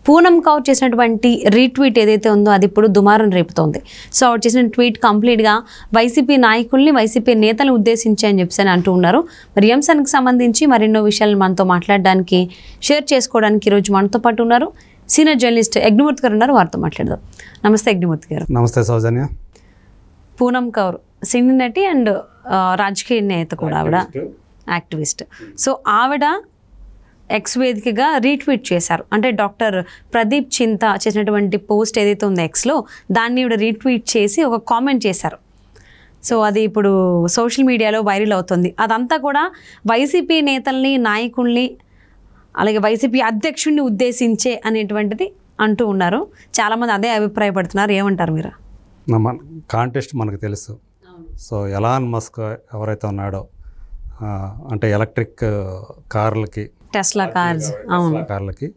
పూనం కౌర్ చేసినటువంటి రీట్వీట్ ఏదైతే ఉందో అది ఇప్పుడు దుమారం రేపుతోంది. సో ఆవిడ చేసిన ట్వీట్ కంప్లీట్గా వైసీపీ నాయకుల్ని, వైసీపీ నేతలను ఉద్దేశించి అని చెప్పి అంటూ ఉన్నారు. మరి అంశానికి సంబంధించి మరెన్నో విషయాలు మనతో మాట్లాడడానికి, షేర్ చేసుకోవడానికి ఈరోజు మనతో పాటు ఉన్నారు సీనియర్ జర్నలిస్ట్ యజ్ఞమూర్తి గారు ఉన్నారు. వారితో మాట్లాడదాం. నమస్తే యజ్ఞమూర్తి గారు. నమస్తే సౌజన్య. పూనం కౌర్ సినీ నటి అండ్ రాజకీయ నేత కూడా, ఆవిడ యాక్టివిస్ట్. సో ఆవిడ ఎక్స్ వేదికగా రీట్వీట్ చేశారు. అంటే డాక్టర్ ప్రదీప్ చింత చేసినటువంటి పోస్ట్ ఏదైతే ఉందో ఎక్స్లో, దాన్ని ఇవిడ రీట్వీట్ చేసి ఒక కామెంట్ చేశారు. సో అది ఇప్పుడు సోషల్ మీడియాలో వైరల్ అవుతుంది. అదంతా కూడా వైసీపీ నేతల్ని, నాయకుల్ని, అలాగే వైసీపీ అధ్యక్షుడిని ఉద్దేశించే అనేటువంటిది అంటూ ఉన్నారు. చాలామంది అదే అభిప్రాయపడుతున్నారు. ఏమంటారు మీరు? కాంటెస్ట్ మనకు తెలుసు. సో ఎలాన్ మస్క్ ఎవరైతే ఉన్నాడో, అంటే ఎలక్ట్రిక్ కార్లకి, టెస్లా కార్లకి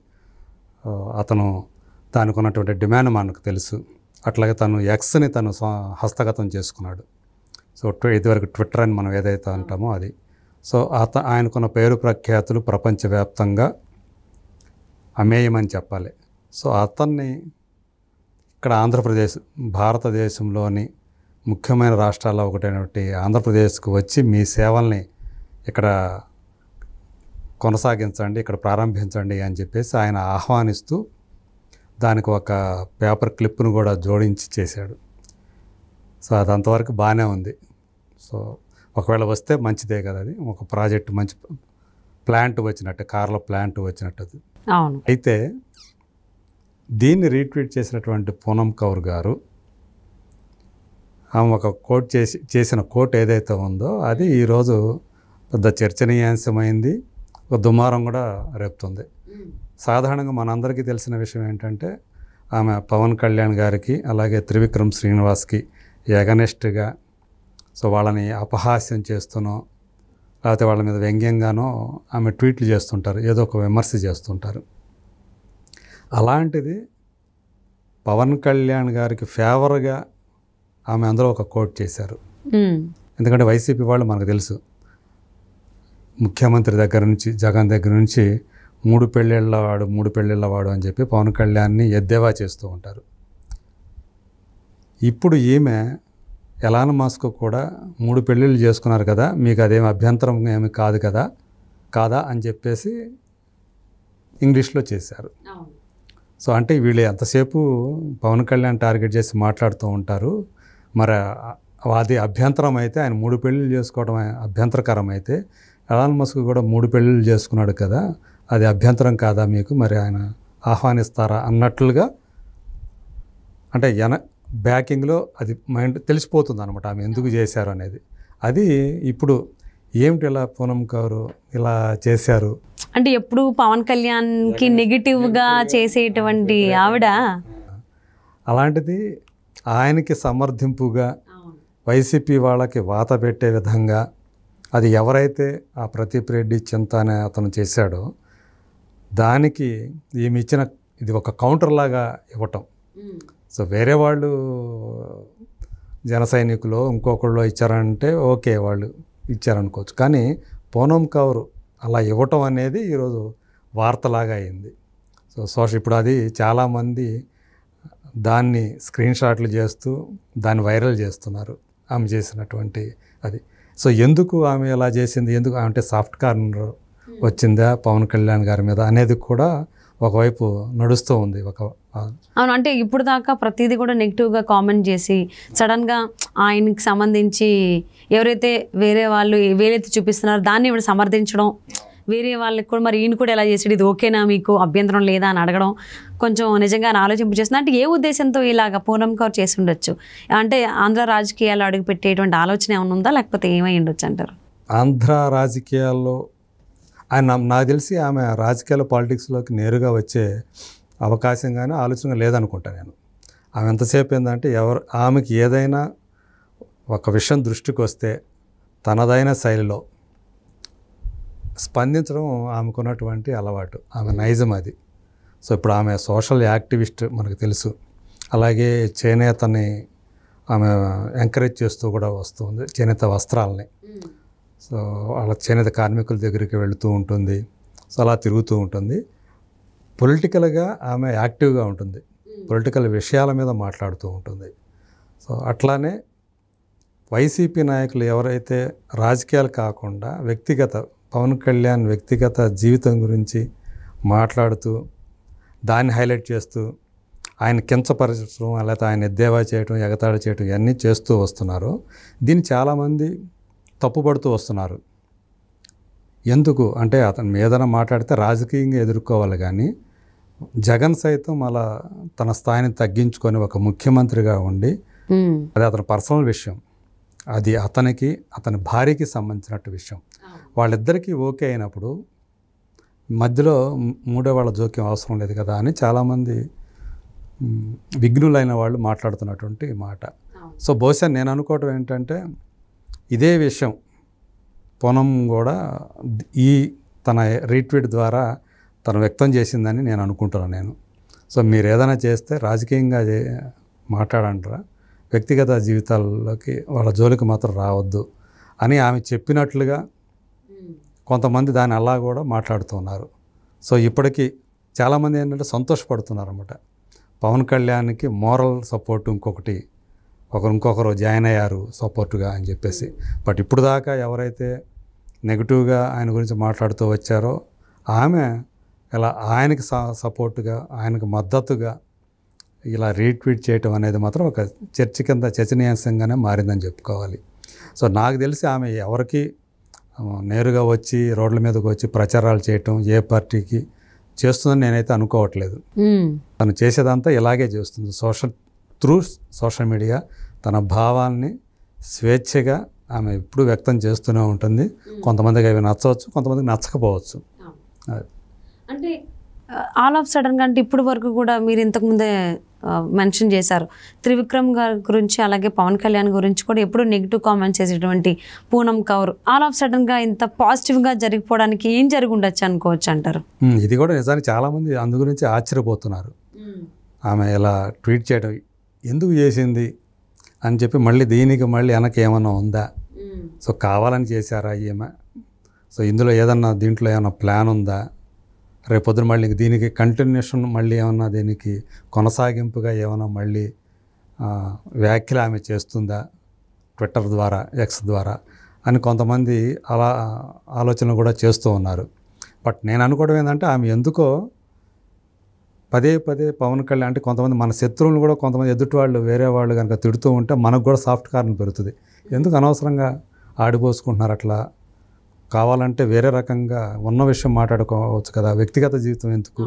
అతను దానికి ఉన్నటువంటి డిమాండ్ మనకు తెలుసు. అట్లాగే తను ఎక్స్ని తను హస్తగతం చేసుకున్నాడు. సో ఇదివరకు ట్విట్టర్ అని మనం ఏదైతే అంటామో అది. సో ఆయనకున్న పేరు ప్రఖ్యాతులు ప్రపంచవ్యాప్తంగా అమేయమని చెప్పాలి. సో అతన్ని ఇక్కడ ఆంధ్రప్రదేశ్, భారతదేశంలోని ముఖ్యమైన రాష్ట్రాల్లో ఒకటైనటువంటి ఆంధ్రప్రదేశ్కు వచ్చి మీ సేవల్ని ఇక్కడ కొనసాగించండి, ఇక్కడ ప్రారంభించండి అని చెప్పేసి ఆయన ఆహ్వానిస్తూ దానికి ఒక పేపర్ క్లిప్ను కూడా జోడించి చేశాడు. సో అది అంతవరకు బాగానే ఉంది. సో ఒకవేళ వస్తే మంచిదే కదా, అది ఒక ప్రాజెక్ట్, మంచి ప్లాంట్ వచ్చినట్టు, కార్ల ప్లాంట్ వచ్చినట్టు. అయితే దీన్ని రీట్వీట్ చేసినటువంటి పూనం కౌర్ గారు ఆమె ఒక కోట్ చేసిన కోట్ ఏదైతే ఉందో అది ఈరోజు పెద్ద చర్చనీయాంశమైంది, ఒక దుమారం కూడా రేపుతుంది. సాధారణంగా మనందరికీ తెలిసిన విషయం ఏంటంటే ఆమె పవన్ కళ్యాణ్ గారికి అలాగే త్రివిక్రమ్ శ్రీనివాస్కి ఎగనెస్ట్గా, సో వాళ్ళని అపహాస్యం చేస్తూనో లేకపోతే వాళ్ళ మీద వ్యంగ్యంగానో ఆమె ట్వీట్లు చేస్తుంటారు, ఏదో ఒక విమర్శ చేస్తుంటారు. అలాంటిది పవన్ కళ్యాణ్ గారికి ఫేవర్గా ఆమె అందులో ఒక కోట్ చేశారు. ఎందుకంటే వైసీపీ వాళ్ళు మనకు తెలుసు, ముఖ్యమంత్రి దగ్గర నుంచి, జగన్ దగ్గర నుంచి 3 పెళ్ళిళ్ళవాడు అని చెప్పి పవన్ కళ్యాణ్ని ఎద్దేవా చేస్తూ ఉంటారు. ఇప్పుడు ఈమె ఎలాన్ మస్క్ కూడా 3 పెళ్ళిళ్ళు చేసుకున్నారు కదా, మీకు అదేమి అభ్యంతరం ఏమి కాదా అని చెప్పేసి ఇంగ్లీష్లో చేశారు. సో అంటే వీళ్ళు ఎంతసేపు పవన్ కళ్యాణ్ టార్గెట్ చేసి మాట్లాడుతూ ఉంటారు. మరి అది అభ్యంతరం అయితే, ఆయన 3 పెళ్ళిళ్ళు చేసుకోవడం అభ్యంతరకరం అయితే, ఎలాన్ మస్క్ కూడా 3 పెళ్ళిళ్ళు చేసుకున్నాడు కదా, అది అభ్యంతరం కాదా మీకు, మరి ఆయన ఆహ్వానిస్తారా అన్నట్లుగా, అంటే బ్యాకింగ్లో అది మైండ్ తెలిసిపోతుంది అనమాట ఆమె ఎందుకు చేశారు అనేది. అది ఇప్పుడు ఏమిటి ఇలా పూనం కౌరు ఇలా చేశారు అంటే ఎప్పుడు పవన్ కళ్యాణ్కి నెగిటివ్గా చేసేటువంటి ఆవిడ, అలాంటిది ఆయనకి సమర్థింపుగా వైసీపీ వాళ్ళకి వాత పెట్టే విధంగా అది ఎవరైతే ఆ ప్రదీప్ రెడ్డి చింత అనే అతను చేశాడో దానికి ఈమె ఇచ్చిన ఇది ఒక కౌంటర్ లాగా ఇవ్వటం. సో వేరే వాళ్ళు జన సైనికులు ఇంకొకళ్ళు ఇచ్చారంటే ఓకే, వాళ్ళు ఇచ్చారనుకోవచ్చు. కానీ పూనం కౌర్ అలా ఇవ్వటం అనేది ఈరోజు వార్తలాగా అయింది. సో ఇప్పుడు అది చాలామంది దాన్ని స్క్రీన్ షాట్లు చేస్తూ దాన్ని వైరల్ చేస్తున్నారు, ఆమె చేసినటువంటి అది. సో ఎందుకు ఆమె ఎలా చేసింది, ఎందుకు అంటే సాఫ్ట్ కార్నర్ వచ్చిందా పవన్ కళ్యాణ్ గారి మీద అనేది కూడా ఒకవైపు నడుస్తూ ఉంది. అవును, అంటే ఇప్పుడు దాకా ప్రతిదీ కూడా నెగిటివ్గా కామెంట్ చేసి సడన్గా ఆయనకి సంబంధించి ఎవరైతే వేరే వాళ్ళు వేలైతే చూపిస్తున్నారో దాన్ని ఇవి సమర్థించడం, వేరే వాళ్ళకి కూడా మరి ఈయన కూడా ఎలా చేసాడు, ఇది ఓకేనా మీకు, అభ్యంతరం లేదా అని అడగడం కొంచెం నిజంగా ఆలోచింపు చేస్తుంది. అంటే ఏ ఉద్దేశంతో ఇలాగ పూనం కౌర్ చేసి ఉండొచ్చు? అంటే ఆంధ్ర రాజకీయాల్లో అడుగు పెట్టేటువంటి ఆలోచన ఏమైనా ఉందా, లేకపోతే ఏమై ఉండొచ్చు అంటారు? ఆంధ్ర రాజకీయాల్లో నాకు తెలిసి ఆమె రాజకీయాల పాలిటిక్స్లోకి నేరుగా వచ్చే అవకాశం కానీ ఆలోచన లేదనుకుంటా నేను. ఆమె ఎంతసేపు ఏంటంటే ఆమెకి ఏదైనా ఒక విషయం దృష్టికి వస్తే తనదైన శైలిలో స్పందించడం ఆమెకున్నటువంటి అలవాటు, ఆమె నైజం అది. సో ఇప్పుడు ఆమె సోషల్ యాక్టివిస్ట్ మనకు తెలుసు. అలాగే చేనేతని ఆమె ఎంకరేజ్ చేస్తూ కూడా వస్తుంది, చేనేత వస్త్రాలని. సో అలా చేనేత కార్మికుల దగ్గరికి వెళుతూ ఉంటుంది. సో అలా తిరుగుతూ ఉంటుంది. పొలిటికల్గా ఆమె యాక్టివ్గా ఉంటుంది, పొలిటికల్ విషయాల మీద మాట్లాడుతూ ఉంటుంది. సో అట్లానే వైసీపీ నాయకులు ఎవరైతే రాజకీయాలు కాకుండా వ్యక్తిగత పవన్ కళ్యాణ్ వ్యక్తిగత జీవితం గురించి మాట్లాడుతూ దాన్ని హైలైట్ చేస్తూ ఆయన కించపరచడం లేకపోతే ఆయన ఎద్దేవా చేయడం ఎగతాళి చేయడం ఇవన్నీ చేస్తూ వస్తున్నారు. దీన్ని చాలామంది తప్పుపడుతూ వస్తున్నారు. ఎందుకు అంటే అతను ఏదైనా మాట్లాడితే రాజకీయంగా ఎదుర్కోవాలి, కానీ జగన్ సైతం అలా తన స్థాయిని తగ్గించుకొని ఒక ముఖ్యమంత్రిగా ఉండి అది అతని పర్సనల్ విషయం, అది అతనికి అతని భార్యకి సంబంధించినట్టు విషయం. వాళ్ళిద్దరికీ ఓకే అయినప్పుడు మధ్యలో మూడో వాళ్ళ జోక్యం అవసరం లేదు కదా అని చాలామంది విఘ్నులైన వాళ్ళు మాట్లాడుతున్నటువంటి మాట. సో బహుశా నేను అనుకోవటం ఏంటంటే ఇదే విషయం పూనం కూడా ఈ తన రీట్వీట్ ద్వారా తను వ్యక్తం చేసిందని నేను అనుకుంటున్నాను. సో మీరు ఏదైనా చేస్తే రాజకీయంగా మాట్లాడంటారా, వ్యక్తిగత జీవితాల్లోకి వాళ్ళ జోలికి మాత్రం రావద్దు అని ఆమె చెప్పినట్లుగా కొంతమంది దాన్ని అలా కూడా మాట్లాడుతున్నారు. సో ఇప్పటికీ చాలామంది ఏంటంటే సంతోషపడుతున్నారు అన్నమాట. పవన్ కళ్యాణ్కి మోరల్ సపోర్ట్ ఇంకొకరు జాయిన్ అయ్యారు సపోర్టుగా అని చెప్పేసి. బట్ ఇప్పుడు దాకా ఎవరైతే నెగిటివ్గా ఆయన గురించి మాట్లాడుతూ వచ్చారో ఆమె ఇలా ఆయనకి సపోర్టుగా ఆయనకు మద్దతుగా ఇలా రీట్వీట్ చేయటం అనేది మాత్రం ఒక చర్చనీయాంశంగానే మారిందని చెప్పుకోవాలి. సో నాకు తెలిసి ఆమె ఎవరికి నేరుగా వచ్చి రోడ్ల మీదకి వచ్చి ప్రచారాలు చేయటం ఏ పార్టీకి చేస్తుందని నేనైతే అనుకోవట్లేదు. తను చేసేదంతా ఇలాగే చేస్తుంది, త్రూ సోషల్ మీడియా తన భావాల్ని స్వేచ్ఛగా ఆమె ఎప్పుడు వ్యక్తం చేస్తూనే ఉంటుంది. కొంతమందికి అవి నచ్చవచ్చు, కొంతమందికి నచ్చకపోవచ్చు. అంటే ఆల్ ఆఫ్ సడన్గా అంటే ఇప్పుడు వరకు కూడా మీరు ఇంతకుముందే మెన్షన్ చేశారు త్రివిక్రమ్ గారి గురించి, అలాగే పవన్ కళ్యాణ్ గురించి కూడా ఎప్పుడు నెగిటివ్ కామెంట్స్ చేసేటువంటి పూనం కౌర్ ఆల్ ఆఫ్ సడన్గా ఇంత పాజిటివ్గా జరిగిపోవడానికి ఏం జరిగి ఉండొచ్చు అనుకోవచ్చు అంటారు? ఇది కూడా నిజానికి చాలామంది అందు గురించి ఆశ్చర్యపోతున్నారు. ఆమె ఇలా ట్వీట్ చేయడం ఎందుకు చేసింది అని చెప్పి మళ్ళీ దీనికి మళ్ళీ వెనక ఏమన్నా ఉందా, సో కావాలని చేశారా ఈమె, సో ఇందులో ఏదన్నా దీంట్లో ఏమన్నా ప్లాన్ ఉందా, రేపొద్దున మళ్ళీ దీనికి కంటిన్యూషన్ మళ్ళీ ఏమన్నా దీనికి కొనసాగింపుగా ఏమన్నా మళ్ళీ వ్యాఖ్యలు ఆమె చేస్తుందా ట్విట్టర్ ద్వారా ఎక్స్ ద్వారా అని కొంతమంది అలా ఆలోచనలు కూడా చేస్తూ ఉన్నారు. బట్ నేను అనుకోవడం ఏంటంటే ఆమె ఎందుకో పదే పవన్ కళ్యాణ్ అంటే కొంతమంది మన శత్రువులు కూడా కొంతమంది ఎదుటి వాళ్ళు వేరే వాళ్ళు కనుక తిడుతూ ఉంటే మనకు కూడా సాఫ్ట్ కార్నర్ పెరుగుతుంది. ఎందుకు అనవసరంగా ఆడిపోసుకుంటున్నారు అట్లా, కావాలంటే వేరే రకంగా ఉన్న విషయం మాట్లాడుకోవచ్చు కదా, వ్యక్తిగత జీవితం ఎందుకు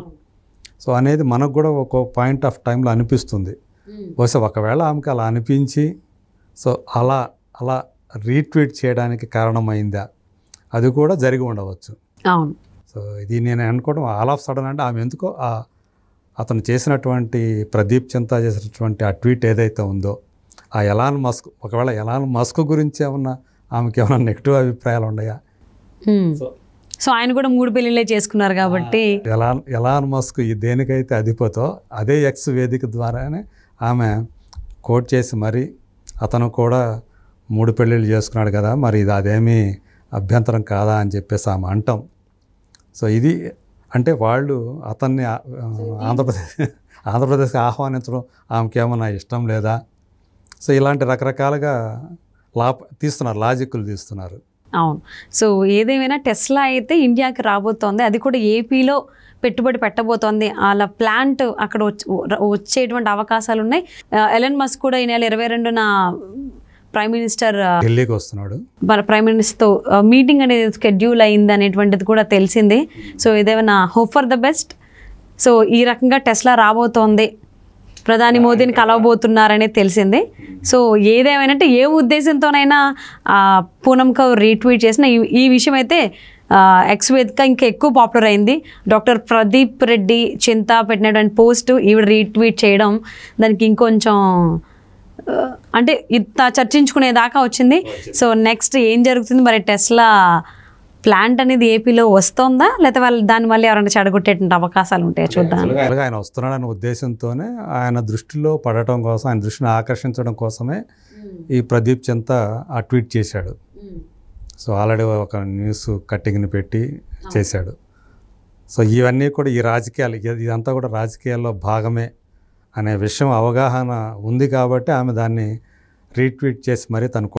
సో అనేది మనకు కూడా ఒక పాయింట్ ఆఫ్ టైంలో అనిపిస్తుంది. బహుశా ఒకవేళ ఆమెకి అలా అనిపించి సో అలా రీట్వీట్ చేయడానికి కారణమైందా, అది కూడా జరిగి ఉండవచ్చు. సో ఇది నేను అనుకోవడం ఆల్ ఆఫ్ సడన్ అంటే ఆమె ఎందుకో అతను చేసినటువంటి ప్రదీప్ చింతా చేసినటువంటి ఆ ట్వీట్ ఏదైతే ఉందో ఆ ఎలాన్ మస్క్, ఒకవేళ ఎలాన్ మస్క్ గురించి ఏమన్నా ఆమెకి ఏమైనా నెగిటివ్ అభిప్రాయాలు ఉన్నాయా? సో ఆయన కూడా 3 పెళ్ళిళ్ళే చేసుకున్నారు కాబట్టి ఎలాన్ మస్క్ దేనికైతే అధిపతో అదే ఎక్స్ వేదిక ద్వారానే ఆమె కోట్ చేసి మరి అతను కూడా 3 పెళ్ళిళ్ళు చేసుకున్నాడు కదా, మరి ఇది అదేమీ అభ్యంతరం కాదా అని చెప్పేసి ఆమె అంటాం. సో ఇది అంటే వాళ్ళు అతన్ని ఆంధ్రప్రదేశ్కి ఆహ్వానించడం ఆమెకి ఏమన్నా ఇష్టం లేదా, సో ఇలాంటి రకరకాలుగా లాజిక్లు తీస్తున్నారు. అవును. సో ఏదేమైనా టెస్లా అయితే ఇండియాకి రాబోతోంది, అది కూడా ఏపీలో పెట్టుబడి పెట్టబోతోంది. అలా ప్లాంట్ అక్కడ వచ్చేటువంటి అవకాశాలు ఉన్నాయి. ఎలన్ మస్క్ కూడా ఈ నెల 22న ప్రైమ్ మినిస్టర్ ఢిల్లీకి వస్తున్నాడు, ప్రైమ్ మినిస్టర్తో మీటింగ్ అనేది షెడ్యూల్ అయింది అనేటువంటిది కూడా తెలిసింది. సో ఇదేమైనా hope for the best. So ఈ రకంగా టెస్లా రాబోతోంది, ప్రధాని మోదీని కలవబోతున్నారనేది తెలిసింది. సో ఏదేమైనా ఏ ఉద్దేశంతోనైనా పూనం కౌర్ రీట్వీట్ చేసిన ఈ విషయం అయితే ఎక్స్ వేదిక ఇంకా ఎక్కువ పాపులర్ అయింది. డాక్టర్ ప్రదీప్ రెడ్డి చింతా పెట్టినటువంటి పోస్ట్ ఈవిడ రీట్వీట్ చేయడం దానికి ఇంకొంచెం అంటే ఇంత చర్చించుకునేదాకా వచ్చింది. సో నెక్స్ట్ ఏం జరుగుతుంది మరి, టెస్లా ప్లాంట్ అనేది ఏపీలో వస్తుందా లేకపోతే వాళ్ళు దాని మళ్ళీ ఎవరైనా చెడగొట్టేటువంటి అవకాశాలు ఉంటాయో చూద్దాం. ఆయన వస్తున్నాడనే ఉద్దేశంతోనే ఆయన దృష్టిలో పడటం కోసం, ఆయన దృష్టిని ఆకర్షించడం కోసమే ఈ ప్రదీప్ చింతా ఆ ట్వీట్ చేశాడు. సో ఆల్రెడీ ఒక న్యూస్ కట్టింగ్ని పెట్టి చేశాడు. సో ఇవన్నీ కూడా ఈ రాజకీయాలు ఇదంతా కూడా రాజకీయాల్లో భాగమే అనే విషయం అవగాహన ఉంది కాబట్టి ఆమె దాన్ని రీట్వీట్ చేసి మరీ తను